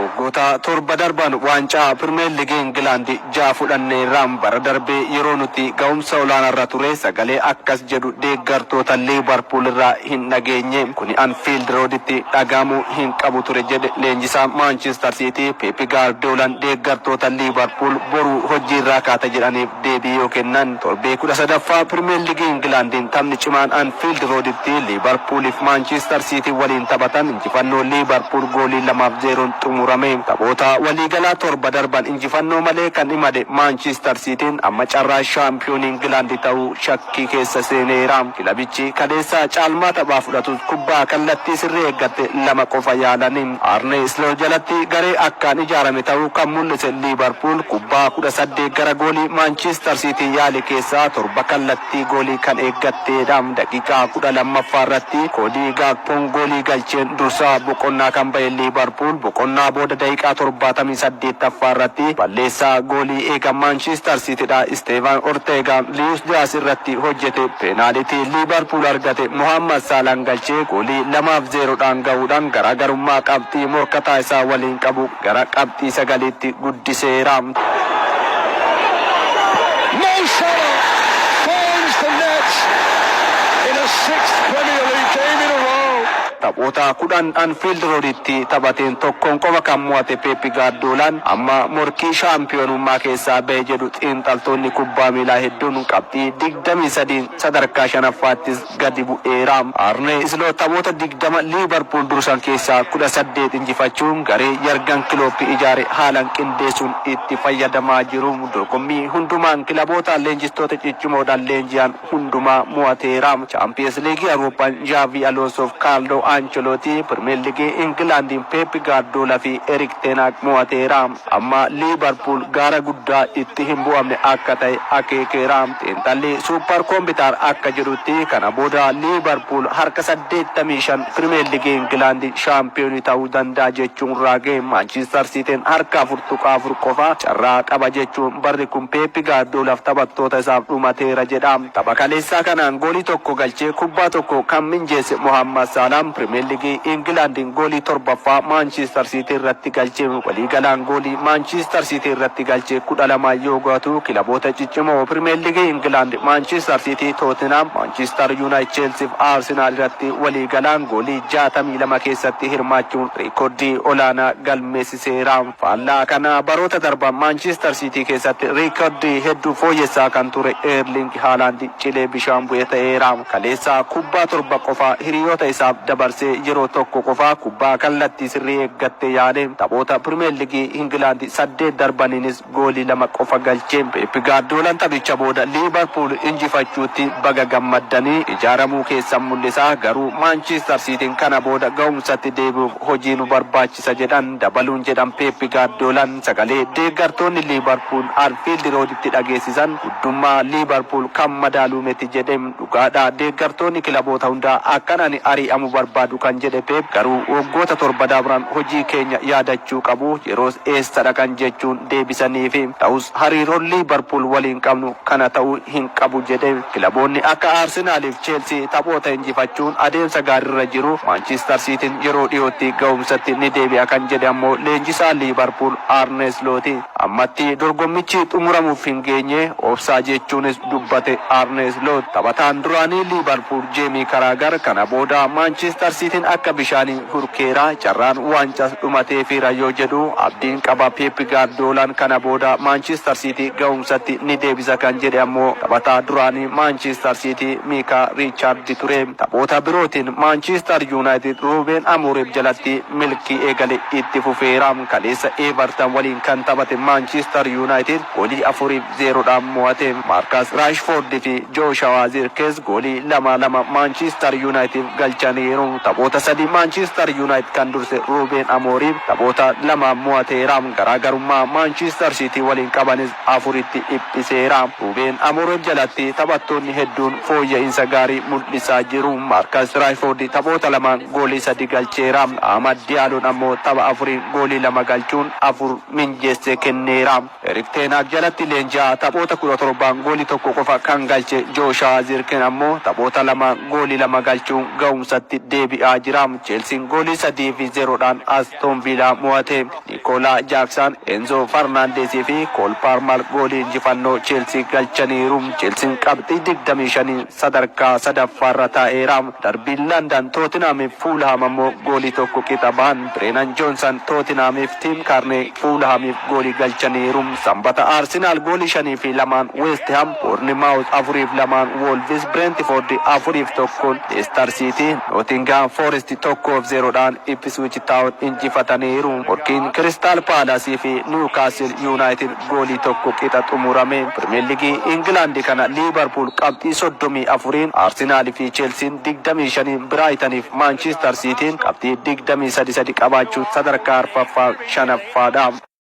Waggoota torba darban waancaa Pirimeer Liigii Ingilaandi jaafudhanneerraa bara darbee yeroo nuti ga'umsa olaanaarra ture sagalee akkas jedhu deeggartoota Liivarpuul irraa hin dhageenye. Kuni Anfield Roaditti dhagaamuu hin qabu ture jedhe leenjisaa Manchester City Pep Guardiolaan deeggartoota Liivarpuul boru hojiirraa kaata jedhaniif deebii yoo kennan. Torbee 13ffaa Pirimeer Liigii Ingilaandiin taphni cimaan Anfield Roaditti Liivarpuuliif Manchester City waliin taphatan injifannoo Liivarpuul goolii 2-0 xumurame. Taphoota waliigalaa torba darban injifannoo malee kan himade Manchester Cityn amma carraa shaampiyoon Ingilaandi ta'uu shakkii keessa seeneera. Kilabichi kaleessa caalmaa taphaa fudhatus kubbaa kallattii sirrii eeggate lama qofa yaalanii. Arne Slot jalatti garee akkaan ijaarame ta'uu kan mul'ise Liivarpuul kubbaa 18 gara goolii Manchester City yaale keessaa torba kallattii goolii kan eeggatteedha. Daqiiqaa 12ffaa irratti Koodii Gaakpoon goolii galcheen dursaa boqonnaa kan ba'e Liivarpuul boqonnaa booda daqiiqaa 78ffaa irratti balleessaa goolii eega Manchester Citydha Steven Ortega Luis Diaz irratti hojjete peenaalitii Liivarpuul argate Mohamed Salah galchee goolii 2-0 ga'uudhaan garaagarummaa qabxii morkataa isaa waliin qabu gara qabxii 9tti guddiseera. Taphoota 10 Anfield Roaditti taphateen tokkoon qofa kan mo'ate Pep Guardiolaan amma morkii shaampiyoonummaa keessaa ba'e jedhu xiinxaltoonni kubbaa miilaa hedduun qabxii 23 sadarkaa 5ffaattis gadi bu'eera. Arne Slot taphoota 20 Liivarpuul dursan keessaa 18 injifachuun garee Jurgen Klopp ijaare haalaan qindeessuun itti fayyadamaa jiru. Dorgommii hundumaan kilaboota leenjistoota ciccimoodhaan leenji'an hundumaa mo'ateera. Champions League Awurooppaan Xavi Alonsoof Carlo Ancelotti Premier League Englandin Pep Guardiola fi Erik ten Hag mo'ateera. Amma Liivarpuul gaara guddaa itti hin bu'amne akka ta'e akeekeera. Xiinxalli Super Computer akka jedhutti kana booda Liivarpuul harka 85 Premier League England shaampiyoonii ta'uu danda'a jechuun raage. Manchester Cityn harka 4 qofa carraa qaba jechuun barri kun Pep Guardiolaaf taphattoota isaaf dhumateera jedha. Tapha kaleessaa kanaan goolii tokko galchee kubbaa tokko kan minjeesse Mohamed Salah Premier League Englandin goolii 7ffaa Manchester City irratti galchee waliigalaan goolii Manchester City irratti galchee 12 yoo gaatu kilaboota ciccimoo Premier League England Manchester City Tottenham Manchester United Chelsea fi Arsenal irratti waliigalaan goolii 62 keessatti hirmaachuun reekoordii olaanaa galmeessiseera. Faallaa kana baroota darban Manchester City keessatti reekoordii hedduu fooyyessaa kan ture Erling Haaland cilee bishaan bu'ee ta'eera. Kaleessa kubbaa 7 qofa hiriyoota isaaf dabarsee yeroo tokko qofa kubbaa kallattii sirrii eeggatte yaale. Taphoota Premier League England 8 darbaniinis goolii 2 qofa galchee. Pep Guardiolaan taphicha booda Liivarpuul injifachuutti baga gammaddanii ijaaramuu keessan mul'isa. Garuu Manchester Cityn kana booda ga'umsatti deebi'uuf hojii nu barbaachisa jedhan dabaluun jedhan Pep Guardiolaan sagalee deeggartoonni Liivarpuul Anfield Roaditti dhageessisan guddummaa Liivarpuul kan madaaluu miti jedhe. Dhugaadha deeggartoonni kilaboota hundaa akkanaan ari'amu barbaadu kan jedhe Pep garuu waggoota torba dabran hojii keenya yaadachuu qabu yeroos eessa dhaqan jechuun deebisaniifi ta'us hariiroon Liivarpuul waliin qabnu kana ta'uu hin qabu jedhe. Kilaboonni akka Arsenaaliif Chelsea taphoota injifachuun adeemsa gaariirra jiru. Manchester Cityn yeroo dhiyootti ga'umsatti ni deebi'a kan jedhe ammoo leenjisaa Liivarpuul Arne Slot ammatti dorgommichi xumuramuuf hin geenye obsaa jechuunis dubbate Arne Slot. Taphataan duraanii Liivarpuul Jamie Carragher kana booda Manchester Cityn akka bishaanii hurkeera carraan waancas dhumatee fiira yoo jedhu abdiin qaba Pep Guardiolaan kana booda Manchester City ga'umsatti ni deebisa kan jedhe ammoo taphataa duraanii Manchester City Micah Richards ture. Taphoota birootiin Manchester United Ruben Amorim jalatti milkii eegale itti fufeera. Kaleessa Everton waliin kan taphate Manchester United goolii 4-0 mo'ate. Marcus Rashford fi Joshua Zirkzee goolii 2-2 Manchester United galchaniiru. Taphoota 3 Manchester United kan durse Ruben Amorim taphoota 2 mo'ateera. Garaagarummaa Manchester City waliin qabanis 4tti dhiphiseera. Ruben Amorim jalatti taphattoonni hedduun fooyya'insa gaarii mul'isaa jiru. Marcus Rashford taphoota 2 goolii 3 galcheera. Amad Dialloon ammoo tapha 4 goolii 2 galchuun 4 minjeessee kenneera. Erik ten Hag jalatti leenji'aa taphoota 17 goolii 1 qofa kan galche Joshua Zirkzee ammoo taphoota 2 goolii 2 galchuun ga'umsatti deebi'e. deebi'aa jira. Chelsiin goolii 3-0dhaan Aston Villa mo'ate. Nicola Jackson, Enzo Fernandez fi Cole Palmer goolii injifannoo Chelsea galchaniiru. Chelsiin qabxii 25 sadarkaa sadaffaarra taa'eera. Darbiin London Tottenhamiif Fulham ammoo goolii tokko qixa bahan. Brennan Johnson Tottenhamiif Tim Cairney Fulhamiif goolii galchaniiru. Sanbata Arsenal goolii 5-2 West Ham, Bournemouth 4-2 Wolves, Brentford 4-1 Leicester City, Nottingham Forest 1-0dhaan Ipswich Town injifataniiru. Morkiin Crystal Palace fi Newcastle United goolii tokko qixa xumurame. Premier League England kana Liverpool qabxii 34, Arsenal fi Chelsea 25, Brighton fi Manchester City qabxii 23 qabaachuu sadarkaa arfaffaa shanaffaadha.